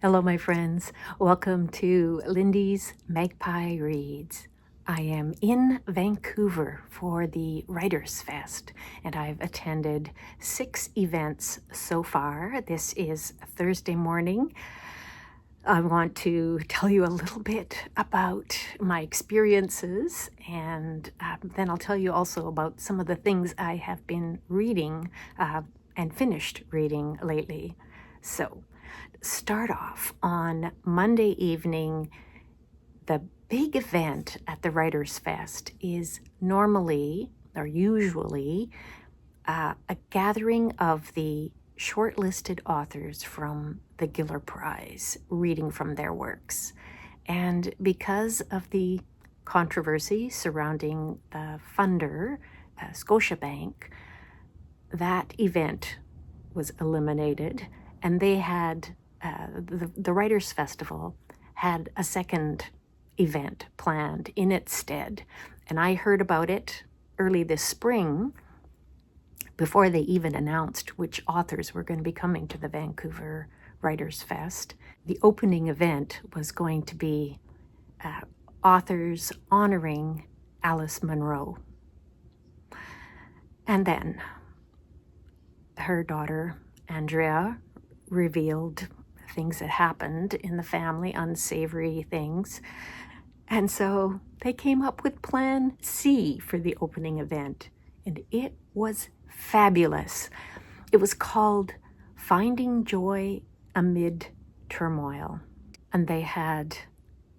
Hello, my friends. Welcome to Lindy's Magpie Reads. I am in Vancouver for the Writers Fest, and I've attended 6 events so far. This is Thursday morning. I want to tell you a little bit about my experiences, and then I'll tell you also about some of the things I have been reading and finished reading lately. So, start off on Monday evening. The big event at the Writers Fest is normally or usually a gathering of the shortlisted authors from the Giller Prize, reading from their works. And because of the controversy surrounding the funder, Scotiabank, that event was eliminated, and they had the Writers Festival had a second event planned in its stead. And I heard about it early this spring before they even announced which authors were going to be coming to the Vancouver Writers Fest. The opening event was going to be authors honoring Alice Munro. And then her daughter, Andrea, revealed things that happened in the family, unsavory things. And so they came up with Plan C for the opening event, and it was fabulous. It was called Finding Joy Amid Turmoil. And they had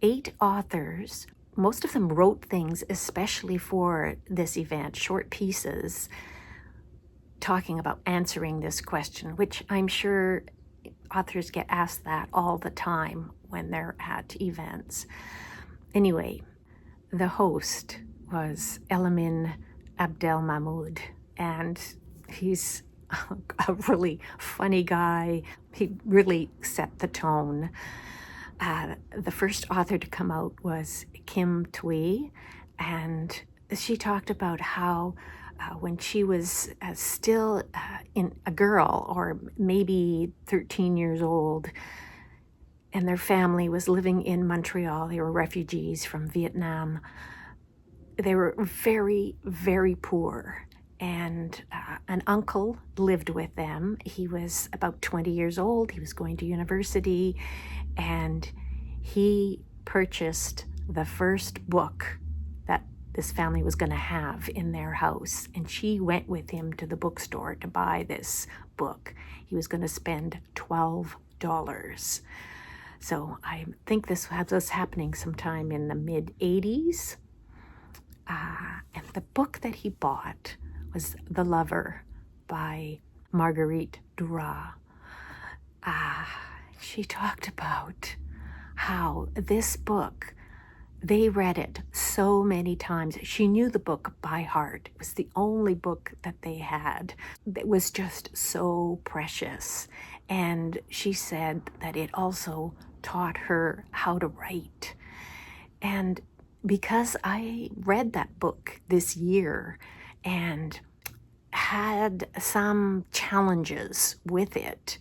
8 authors. Most of them wrote things especially for this event, short pieces, talking about answering this question, which I'm sure authors get asked that all the time when they're at events. Anyway, the host was Elamin Abdelmahmoud, and he's a really funny guy. He really set the tone. The first author to come out was Thuy, and she talked about how when she was still in a girl, or maybe 13 years old, and their family was living in Montreal. They were refugees from Vietnam. They were very, very poor. And an uncle lived with them. He was about 20 years old. He was going to university, and he purchased the first book that this family was going to have in their house. And she went with him to the bookstore to buy this book. He was going to spend $12. So I think this was happening sometime in the mid-'80s. And the book that he bought was The Lover by Marguerite Duras. She talked about how this book, they read it so many times. She knew the book by heart. It was the only book that they had. It was just so precious. And she said that it also taught her how to write. And because I read that book this year and had some challenges with it,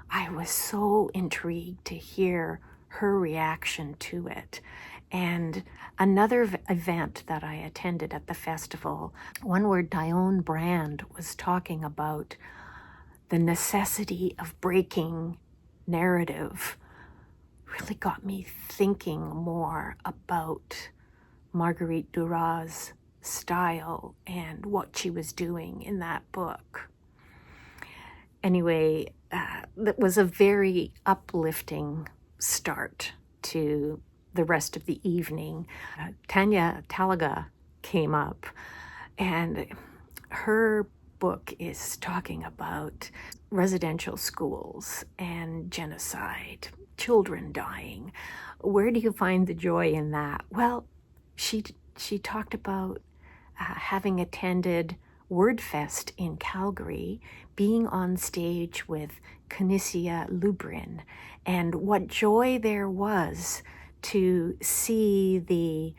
I was so intrigued to hear her reaction to it. And another event that I attended at the festival, one where Dionne Brand was talking about the necessity of breaking narrative, really got me thinking more about Marguerite Duras' style and what she was doing in that book. Anyway, that was a very uplifting start to the rest of the evening. Tanya Talaga came up, and her book is talking about residential schools and genocide, children dying. Where do you find the joy in that? Well, she talked about having attended WordFest in Calgary, being on stage with Canisia Lubrin, and what joy there was to see the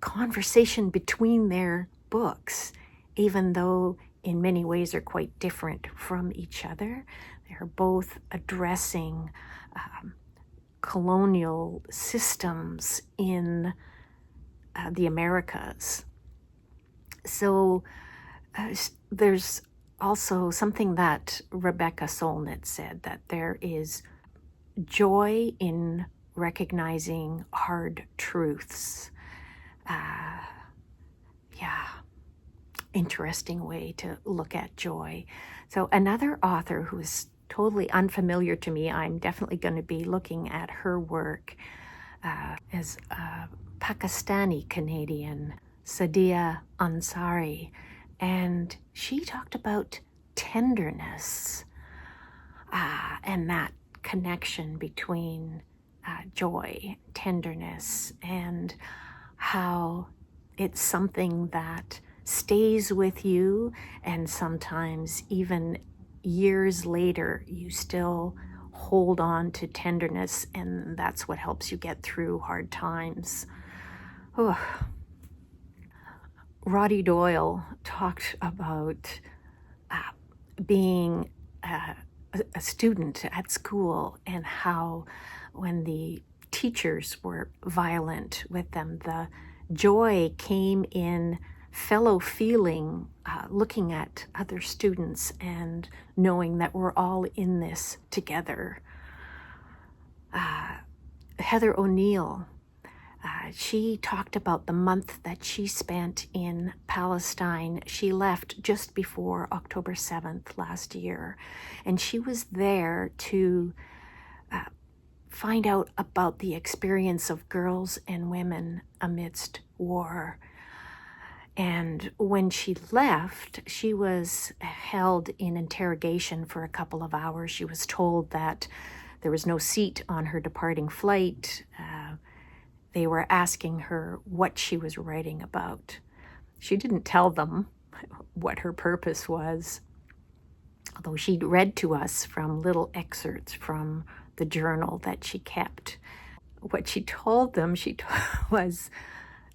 conversation between their books, even though in many ways are quite different from each other. They're both addressing colonial systems in the Americas. So there's also something that Rebecca Solnit said, that there is joy in recognizing hard truths. Interesting way to look at joy. So another author who is totally unfamiliar to me, I'm definitely going to be looking at her work, is a Pakistani Canadian, Sadiya Ansari, and she talked about tenderness and that connection between joy, tenderness, and how it's something that stays with you, and sometimes even years later you still hold on to tenderness, and that's what helps you get through hard times. Roddy Doyle talked about being a student at school, and how when the teachers were violent with them, the joy came in fellow feeling, looking at other students and knowing that we're all in this together. Heather O'Neill, she talked about the month that she spent in Palestine. She left just before October 7th last year, and she was there to find out about the experience of girls and women amidst war. And when she left, she was held in interrogation for a couple of hours. She was told that there was no seat on her departing flight. They were asking her what she was writing about. She didn't tell them what her purpose was, although she read to us from little excerpts from the journal that she kept. What she told them was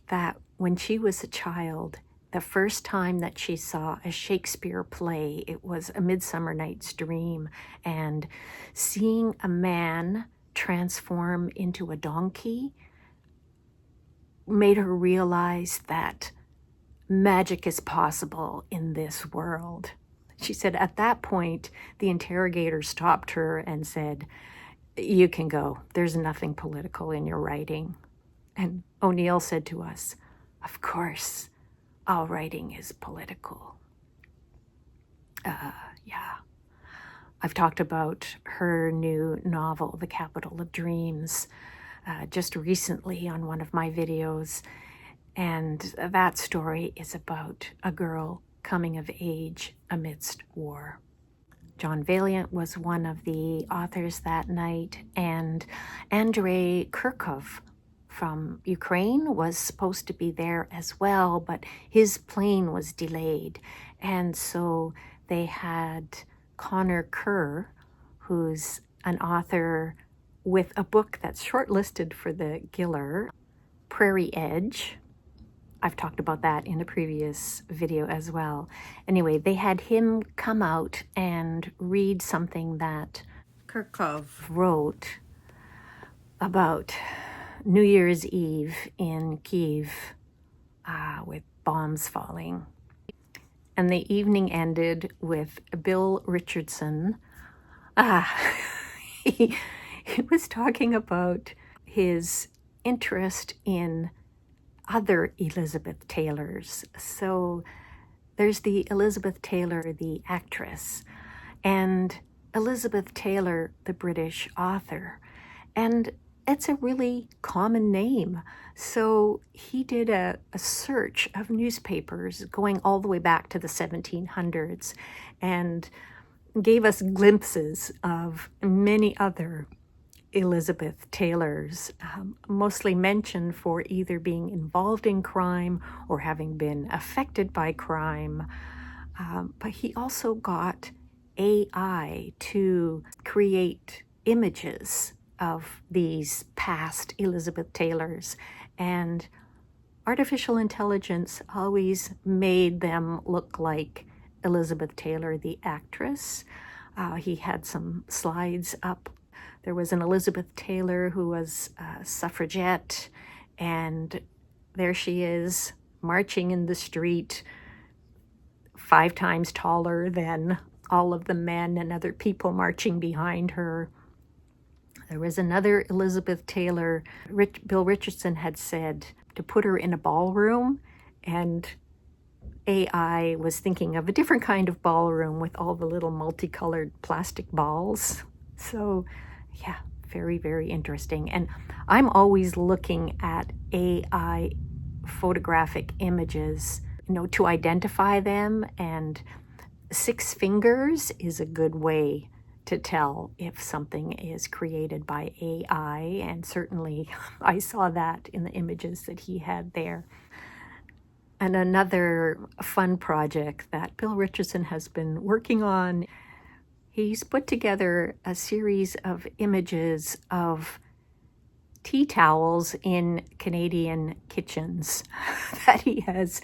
that when she was a child, the first time that she saw a Shakespeare play, it was A Midsummer Night's Dream, and seeing a man transform into a donkey made her realize that magic is possible in this world. She said at that point, the interrogator stopped her and said, "You can go. There's nothing political in your writing." And O'Neill said to us, "Of course, all writing is political." I've talked about her new novel, The Capital of Dreams, just recently on one of my videos. And that story is about a girl coming of age amidst war. John Vaillant was one of the authors that night, and Andrey Kurkov from Ukraine was supposed to be there as well, but his plane was delayed. And so they had Conor Kerr, who's an author with a book that's shortlisted for the Giller, Prairie Edge. I've talked about that in a previous video as well. Anyway, they had him come out and read something that Kurkov wrote about New Year's Eve in Kyiv with bombs falling. And the evening ended with Bill Richardson. He was talking about his interest in other Elizabeth Taylors. So there's the Elizabeth Taylor, the actress, and Elizabeth Taylor, the British author. And it's a really common name. So he did a search of newspapers going all the way back to the 1700s and gave us glimpses of many other Elizabeth Taylors, mostly mentioned for either being involved in crime or having been affected by crime. But he also got AI to create images of these past Elizabeth Taylors, and artificial intelligence always made them look like Elizabeth Taylor, the actress. He had some slides up There was an Elizabeth Taylor who was a suffragette, and there she is marching in the street, 5 times taller than all of the men and other people marching behind her. There was another Elizabeth Taylor. Bill Richardson had said to put her in a ballroom, and AI was thinking of a different kind of ballroom with all the little multicolored plastic balls. So, yeah, very, very interesting. And I'm always looking at AI photographic images, to identify them, and 6 fingers is a good way to tell if something is created by AI, and certainly I saw that in the images that he had there. And another fun project that Bill Richardson has been working on, he's put together a series of images of tea towels in Canadian kitchens that he has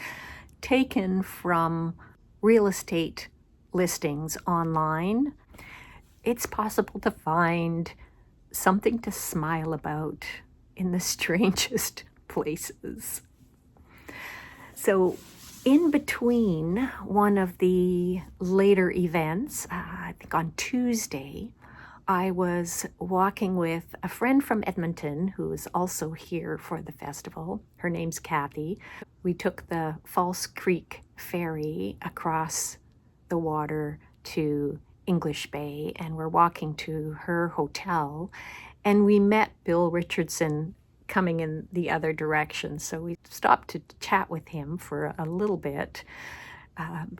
taken from real estate listings online. It's possible to find something to smile about in the strangest places. So in between one of the later events, I think on Tuesday, I was walking with a friend from Edmonton who is also here for the festival. Her name's Kathy. We took the False Creek ferry across the water to English Bay, and we're walking to her hotel, and we met Bill Richardson coming in the other direction. So we stopped to chat with him for a little bit,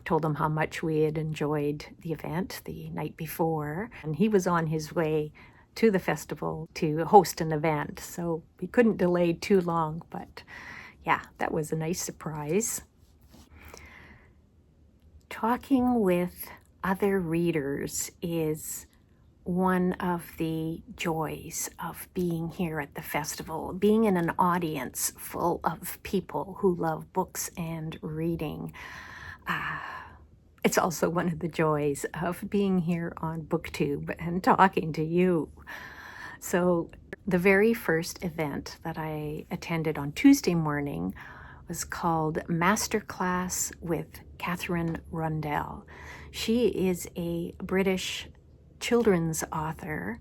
told him how much we had enjoyed the event the night before, and he was on his way to the festival to host an event, so we couldn't delay too long, but yeah, that was a nice surprise. Talking with other readers is one of the joys of being here at the festival, being in an audience full of people who love books and reading. It's also one of the joys of being here on BookTube and talking to you. So the very first event that I attended on Tuesday morning was called Masterclass with Katherine Rundell. She is a British children's author.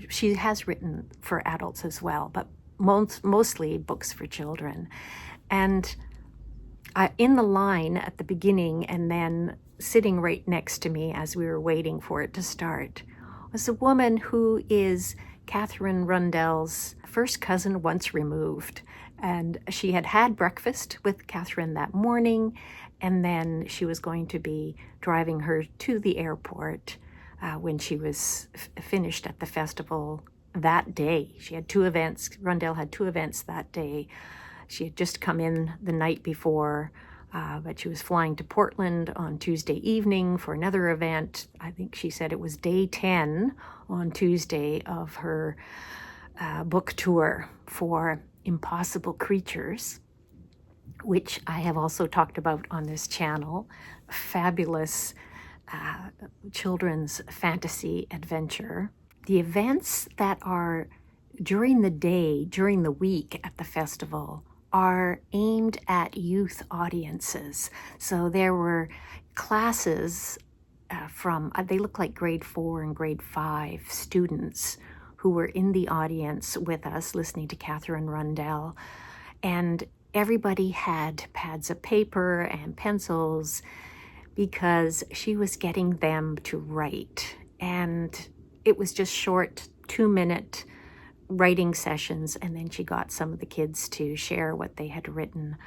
She has written for adults as well, but mostly books for children. And in the line at the beginning, and then sitting right next to me as we were waiting for it to start, was a woman who is Katherine Rundell's first cousin once removed. And she had had breakfast with Katherine that morning, and then she was going to be driving her to the airport when she was finished at the festival that day. She had 2 events. Rundell had 2 events that day. She had just come in the night before, but she was flying to Portland on Tuesday evening for another event. I think she said it was day 10 on Tuesday of her book tour for Impossible Creatures, which I have also talked about on this channel. Fabulous children's fantasy adventure. The events that are during the day, during the week at the festival, are aimed at youth audiences. So there were classes from, they look like grade 4 and grade 5 students who were in the audience with us listening to Katherine Rundell. And everybody had pads of paper and pencils because she was getting them to write. And it was just short 2-minute writing sessions, and then she got some of the kids to share what they had written.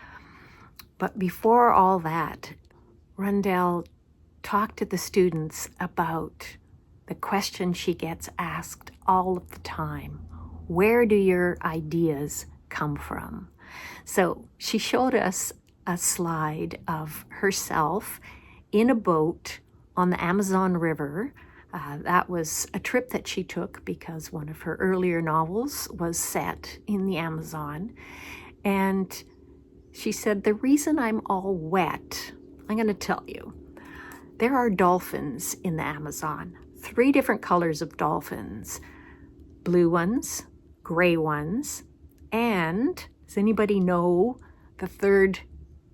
But before all that, Rundell talked to the students about the question she gets asked all of the time: where do your ideas come from? So she showed us a slide of herself in a boat on the Amazon River. That was a trip that she took because one of her earlier novels was set in the Amazon. And she said, the reason I'm all wet, I'm going to tell you. There are dolphins in the Amazon, 3 different colors of dolphins. blue ones, gray ones, and does anybody know the third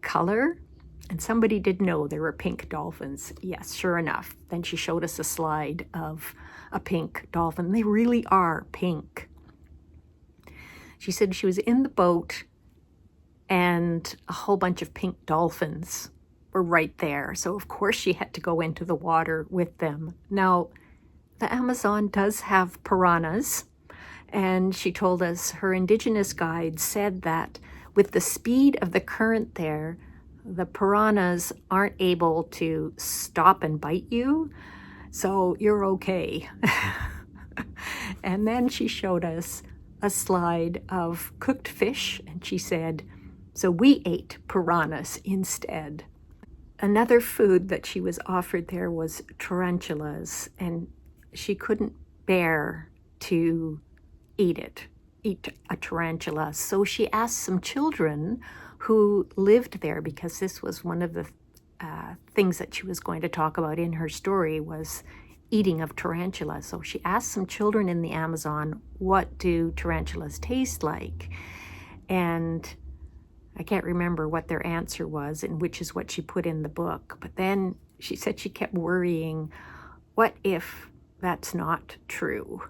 color? And somebody did know there were pink dolphins. Yes, sure enough. Then she showed us a slide of a pink dolphin. They really are pink. She said she was in the boat and a whole bunch of pink dolphins were right there. So of course she had to go into the water with them. Now, the Amazon does have piranhas, and she told us her indigenous guide said that with the speed of the current there, the piranhas aren't able to stop and bite you, so you're okay. And then she showed us a slide of cooked fish, and she said, so we ate piranhas instead. Another food that she was offered there was tarantulas, and she couldn't bear to eat a tarantula. So she asked some children who lived there, because this was one of the things that she was going to talk about in her story, was eating of tarantulas. So she asked some children in the Amazon, what do tarantulas taste like? And I can't remember what their answer was, and which is what she put in the book. But then she said she kept worrying, what if that's not true?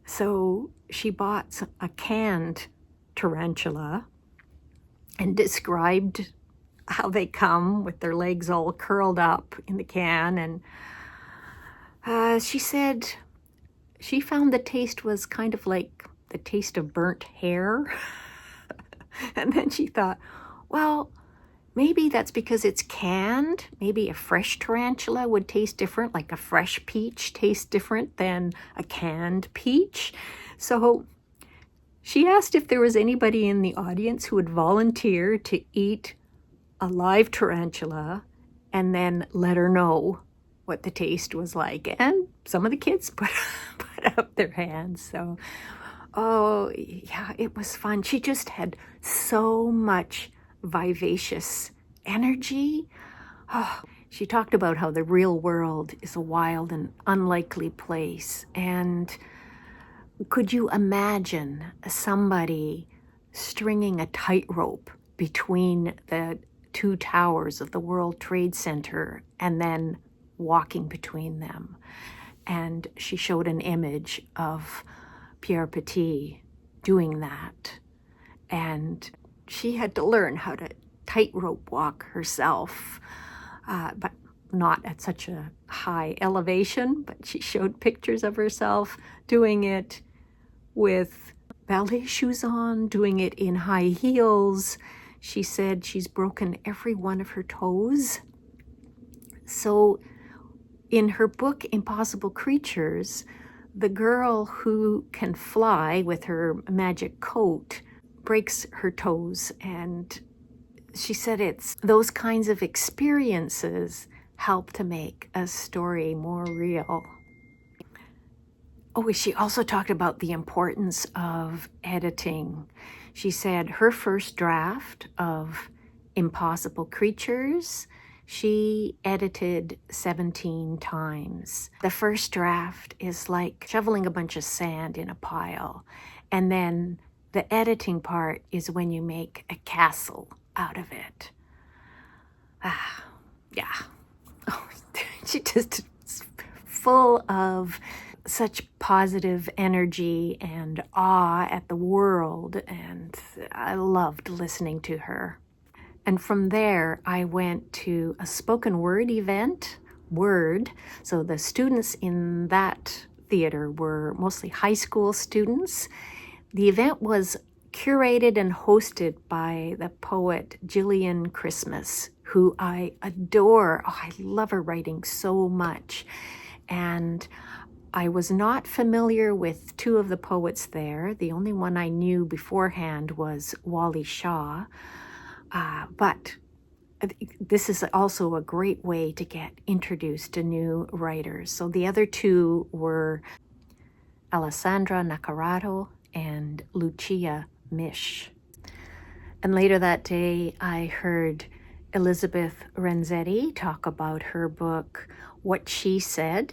So she bought a canned tarantula and described how they come with their legs all curled up in the can. And she said she found the taste was kind of like the taste of burnt hair. And then she thought, well, maybe that's because it's canned. Maybe a fresh tarantula would taste different, like a fresh peach tastes different than a canned peach. So she asked if there was anybody in the audience who would volunteer to eat a live tarantula and then let her know what the taste was like. And some of the kids put up their hands. So, oh, yeah, it was fun. She just had so much vivacious energy. Oh, she talked about how the real world is a wild and unlikely place. And could you imagine somebody stringing a tightrope between the two towers of the World Trade Center and then walking between them? And she showed an image of Pierre Petit doing that. And she had to learn how to tightrope walk herself, but not at such a high elevation. But she showed pictures of herself doing it with ballet shoes on, doing it in high heels. She said she's broken every one of her toes. So in her book, Impossible Creatures, the girl who can fly with her magic coat breaks her toes. And she said it's those kinds of experiences help to make a story more real. Oh, she also talked about the importance of editing. She said her first draft of Impossible Creatures, she edited 17 times. The first draft is like shoveling a bunch of sand in a pile. And then the editing part is when you make a castle out of it. Yeah. Oh, she just is full of such positive energy and awe at the world. And I loved listening to her. And from there, I went to a spoken word event, Word. So the students in that theater were mostly high school students. The event was curated and hosted by the poet Jillian Christmas, who I adore. Oh, I love her writing so much. And I was not familiar with two of the poets there. The only one I knew beforehand was Wali Shah. But this is also a great way to get introduced to new writers. So the other two were Alessandra Naccarato and Lucia Misch. And later that day, I heard Elizabeth Renzetti talk about her book, What She Said,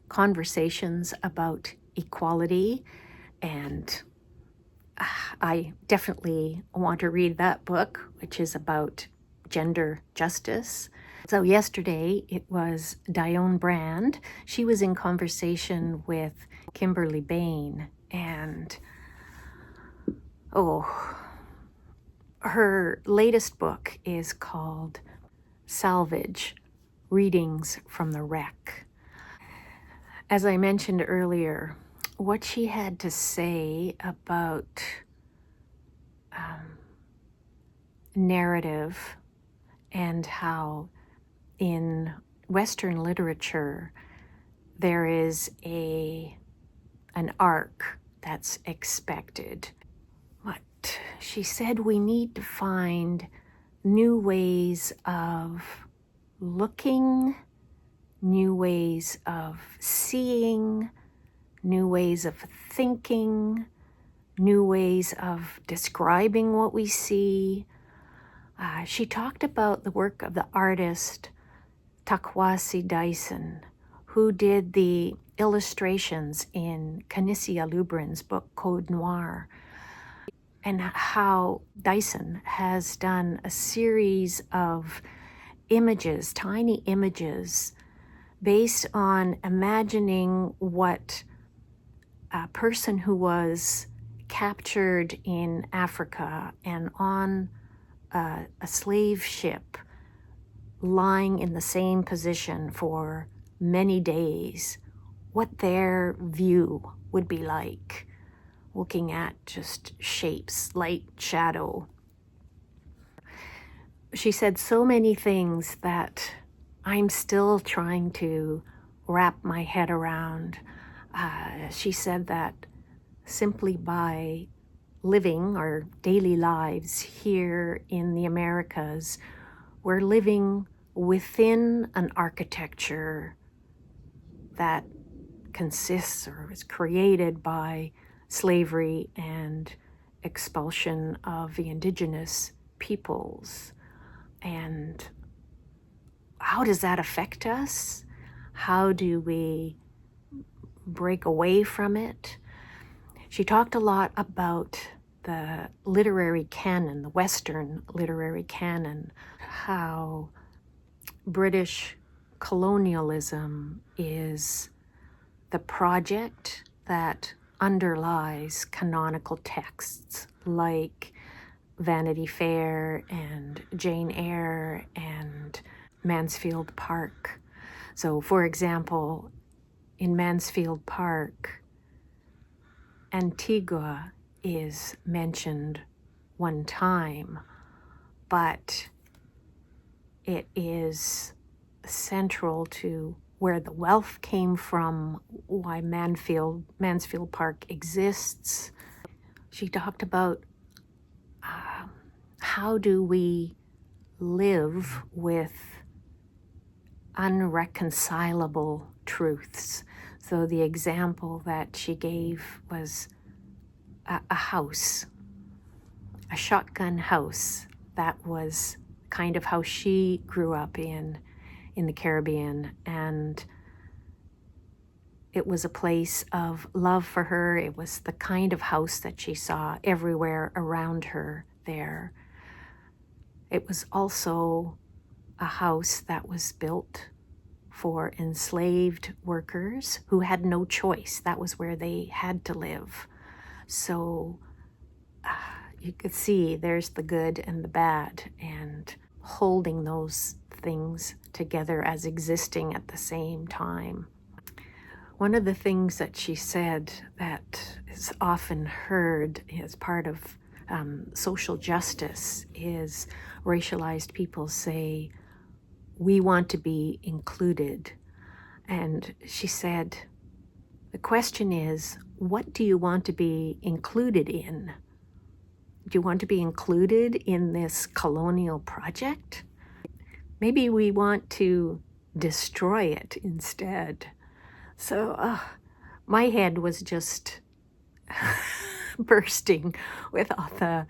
Conversations about equality, and I definitely want to read that book, which is about gender justice. So yesterday it was Dionne Brand. She was in conversation with Kimberly Bain, and her latest book is called Salvage, Readings from the Wreck. As I mentioned earlier, what she had to say about narrative and how in Western literature there is an arc that's expected. But she said we need to find new ways of looking, new ways of seeing, new ways of thinking, new ways of describing what we see. She talked about the work of the artist Takwasi Dyson, who did the illustrations in Canisia Lubrin's book Code Noir, and how Dyson has done a series of images, tiny images, based on imagining what a person who was captured in Africa and on a slave ship lying in the same position for many days, what their view would be like, looking at just shapes, light, shadow. She said so many things that I'm still trying to wrap my head around. She said that simply by living our daily lives here in the Americas, we're living within an architecture that consists or is created by slavery and expulsion of the indigenous peoples. And how does that affect us? How do we break away from it? She talked a lot about the literary canon, the Western literary canon, how British colonialism is the project that underlies canonical texts like Vanity Fair and Jane Eyre and Mansfield Park. So, for example, in Mansfield Park, Antigua is mentioned one time, but it is central to where the wealth came from, why Mansfield Park exists. She talked about how do we live with unreconcilable truths. So the example that she gave was a house, a shotgun house. That was kind of how she grew up in the Caribbean, and it was a place of love for her. It was the kind of house that she saw everywhere around her there. It was also a house that was built for enslaved workers who had no choice. That was where they had to live. So you could see there's the good and the bad, and holding those things together as existing at the same time. One of the things that she said that is often heard as part of social justice is racialized people say, we want to be included. And she said, the question is, what do you want to be included in? Do you want to be included in this colonial project? Maybe we want to destroy it instead. So my head was just bursting with all the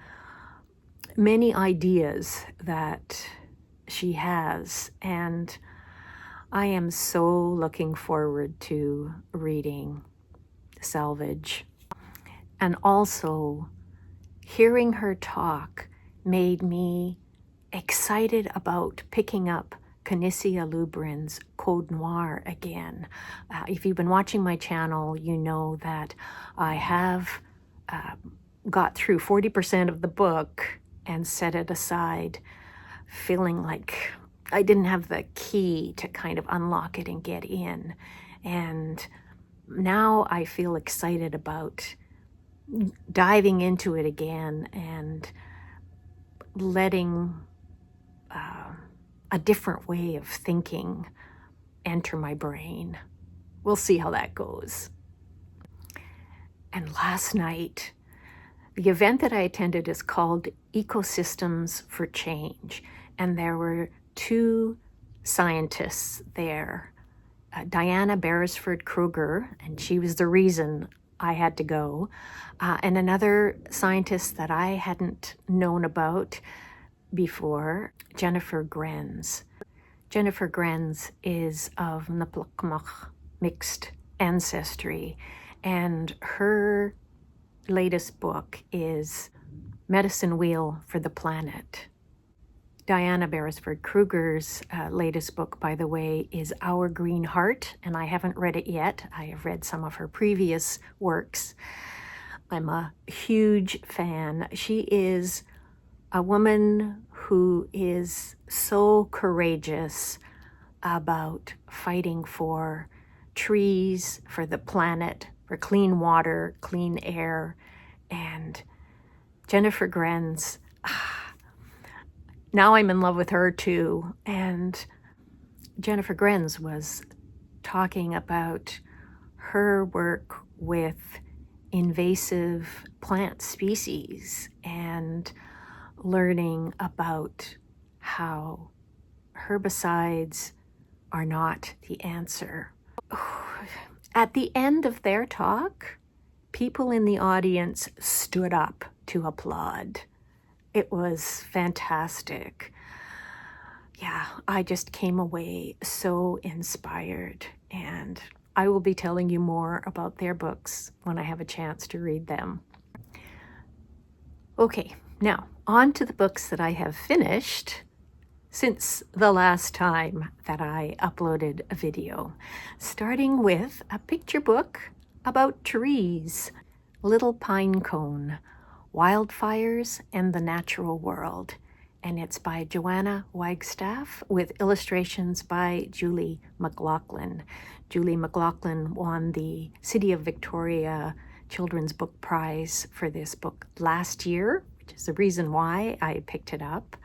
many ideas that she has. And I am so looking forward to reading Salvage. And also, hearing her talk made me excited about picking up Canisia Lubrin's Code Noir again. If you've been watching my channel, you know that I have got through 40% of the book and set it aside, feeling like I didn't have the key to kind of unlock it and get in. And now I feel excited about diving into it again and letting a different way of thinking enter my brain. We'll see how that goes. And last night, the event that I attended is called Ecosystems for Change. And there were two scientists there, Diana Beresford-Kroeger, and she was the reason I had to go, and another scientist that I hadn't known about before, Jennifer Grenz. Jennifer Grenz is of Naplakmach mixed ancestry, and her latest book is Medicine Wheel for the Planet. Diana Beresford-Kroeger's latest book, by the way, is Our Green Heart, and I haven't read it yet. I have read some of her previous works. I'm a huge fan. She is a woman who is so courageous about fighting for trees, for the planet, for clean water, clean air. And Jennifer Grenz, now I'm in love with her too. And Jennifer Grenz was talking about her work with invasive plant species and learning about how herbicides are not the answer. At the end of their talk, people in the audience stood up to applaud. It was fantastic. Yeah, I just came away so inspired, and I will be telling you more about their books when I have a chance to read them. Okay, now on to the books that I have finished since the last time that I uploaded a video, starting with a picture book about trees, Little Pine Cone, Wildfires and the Natural World, and it's by Joanna Wagstaff with illustrations by Julie McLaughlin. Julie McLaughlin won the City of Victoria Children's Book Prize for this book last year, which is the reason why I picked it up.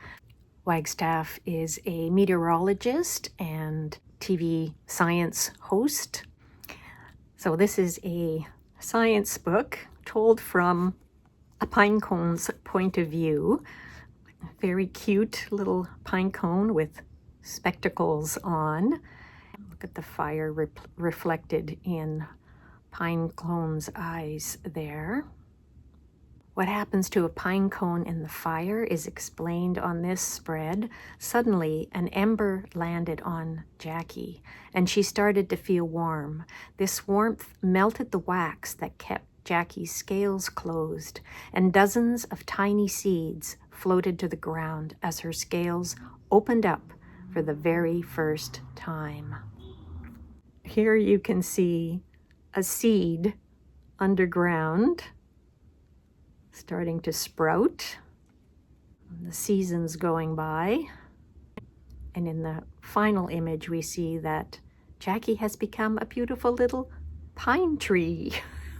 Wagstaff is a meteorologist and TV science host. So this is a science book told from a pine cone's point of view. Very cute little pine cone with spectacles on. Look at the fire reflected in pine cone's eyes there. What happens to a pine cone in the fire is explained on this spread. Suddenly, an ember landed on Jackie, and she started to feel warm. This warmth melted the wax that kept Jackie's scales closed, and dozens of tiny seeds floated to the ground as her scales opened up for the very first time. Here you can see a seed underground starting to sprout. The seasons going by. And in the final image, we see that Jackie has become a beautiful little pine tree.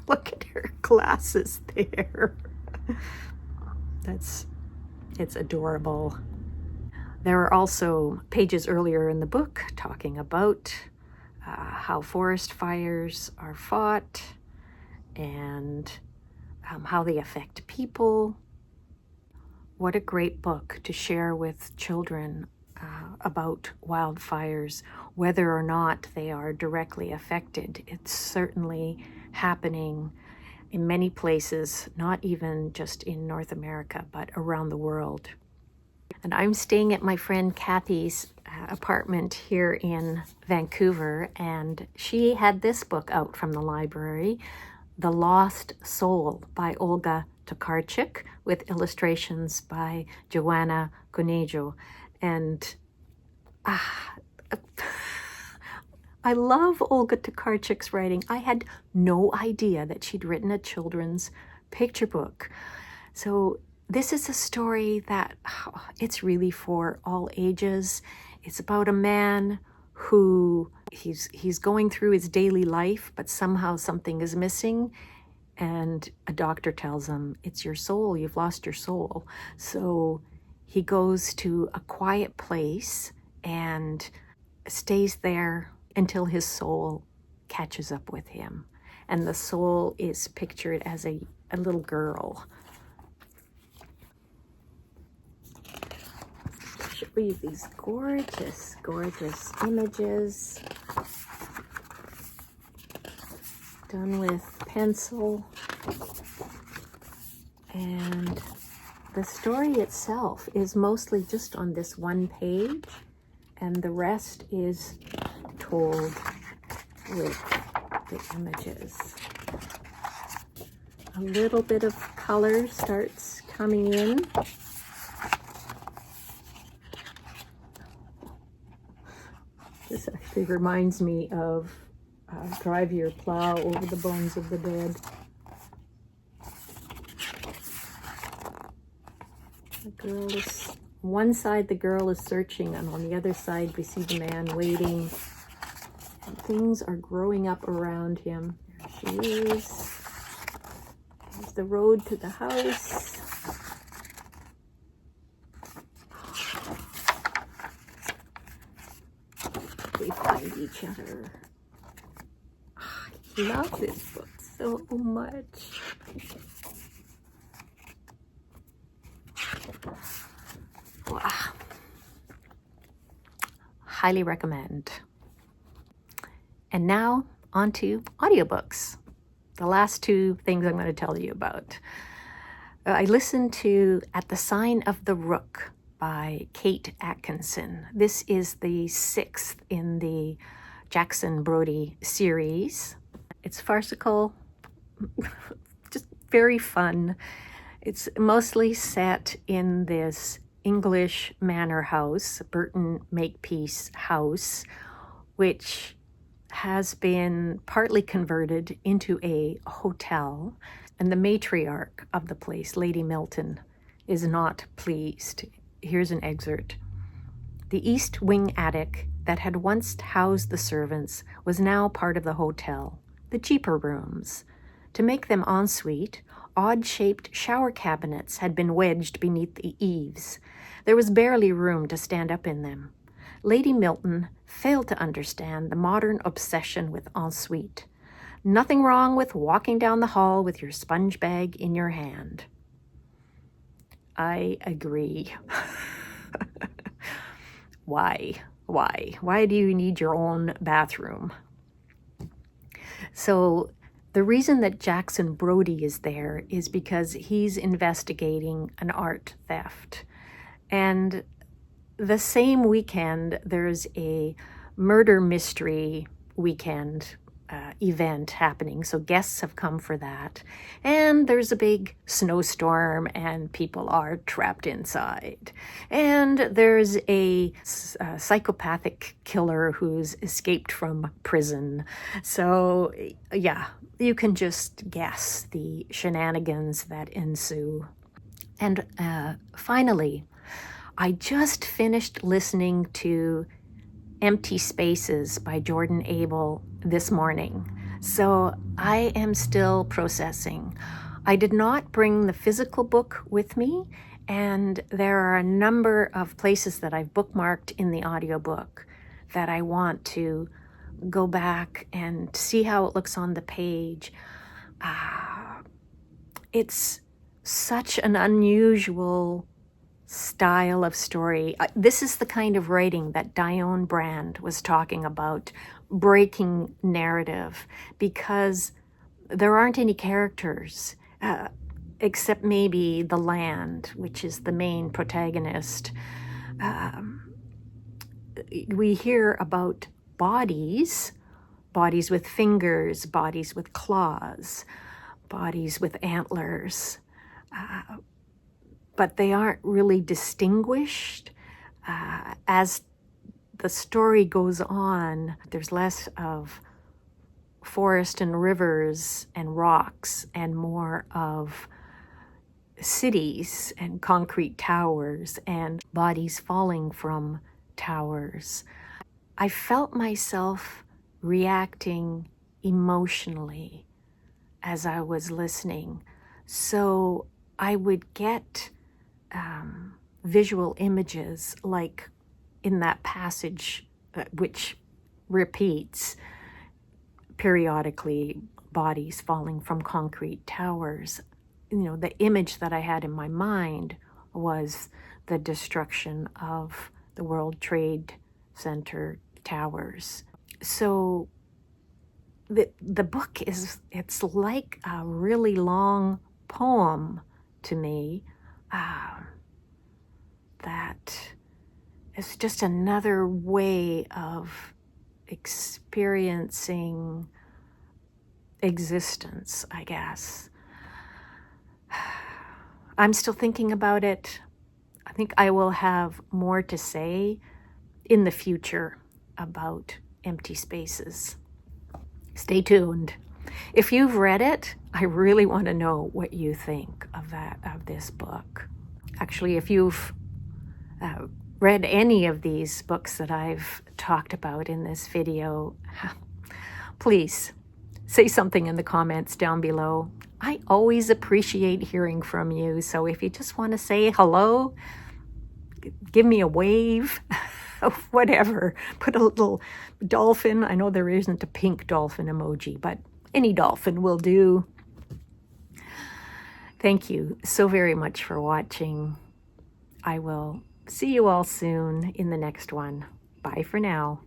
Look at her glasses there. It's adorable. There are also pages earlier in the book talking about how forest fires are fought and how they affect people. What a great book to share with children about wildfires, whether or not they are directly affected. It's certainly happening in many places, not even just in North America, but around the world. And I'm staying at my friend Kathy's apartment here in Vancouver, and she had this book out from the library, The Lost Soul by Olga Tokarczuk with illustrations by Joanna Conejo. And I love Olga Tokarczuk's writing. I had no idea that she'd written a children's picture book. So this is a story that it's really for all ages. It's about a man who he's going through his daily life, but somehow something is missing. And a doctor tells him, it's your soul, you've lost your soul. So he goes to a quiet place and stays there until his soul catches up with him. And the soul is pictured as a little girl. I'll show you these gorgeous, gorgeous images done with pencil. And the story itself is mostly just on this one page, and the rest is told with the images. A little bit of color starts coming in. This actually reminds me of drive your plow over the bones of the dead. The girl is, one side the girl is searching, and on the other side we see the man waiting. And things are growing up around him. There she is. There's the road to the house. They find each other. I love this book so much. Wow. Highly recommend. And now on to audiobooks. The last two things I'm going to tell you about. I listened to At the Sign of the Rook by Kate Atkinson. This is the 6th in the Jackson Brodie series. It's farcical, just very fun. It's mostly set in this English manor house, Burton Makepeace house, which has been partly converted into a hotel. And the matriarch of the place, Lady Milton, is not pleased. Here's an excerpt. The east wing attic that had once housed the servants was now part of the hotel, the cheaper rooms. To make them ensuite, odd-shaped shower cabinets had been wedged beneath the eaves. There was barely room to stand up in them. Lady Milton failed to understand the modern obsession with ensuite. Nothing wrong with walking down the hall with your sponge bag in your hand. I agree. Why? Why do you need your own bathroom? So the reason that Jackson Brodie is there is because he's investigating an art theft. And the same weekend, there's a murder mystery weekend event happening. So guests have come for that. And there's a big snowstorm and people are trapped inside. And there's a psychopathic killer who's escaped from prison. So yeah, you can just guess the shenanigans that ensue. And finally, I just finished listening to Empty Spaces by Jordan Abel this morning. So I am still processing. I did not bring the physical book with me, and there are a number of places that I've bookmarked in the audiobook that I want to go back and see how it looks on the page. It's such an unusual style of story. This is the kind of writing that Dionne Brand was talking about, breaking narrative, because there aren't any characters except maybe the land, which is the main protagonist. We hear about bodies with fingers, bodies with claws, bodies with antlers, but they aren't really distinguished. As the story goes on, there's less of forest and rivers and rocks and more of cities and concrete towers and bodies falling from towers. I felt myself reacting emotionally as I was listening. So I would get visual images like in that passage, which repeats periodically, bodies falling from concrete towers. You know, the image that I had in my mind was the destruction of the World Trade Center towers. So the book it's like a really long poem to me, that is just another way of experiencing existence, I guess. I'm still thinking about it. I think I will have more to say in the future about empty spaces. Stay tuned. If you've read it, I really want to know what you think of this book. Actually, if you've read any of these books that I've talked about in this video, please say something in the comments down below. I always appreciate hearing from you. So if you just want to say hello, give me a wave, whatever. Put a little dolphin. I know there isn't a pink dolphin emoji, but any dolphin will do. Thank you so very much for watching. I will see you all soon in the next one. Bye for now.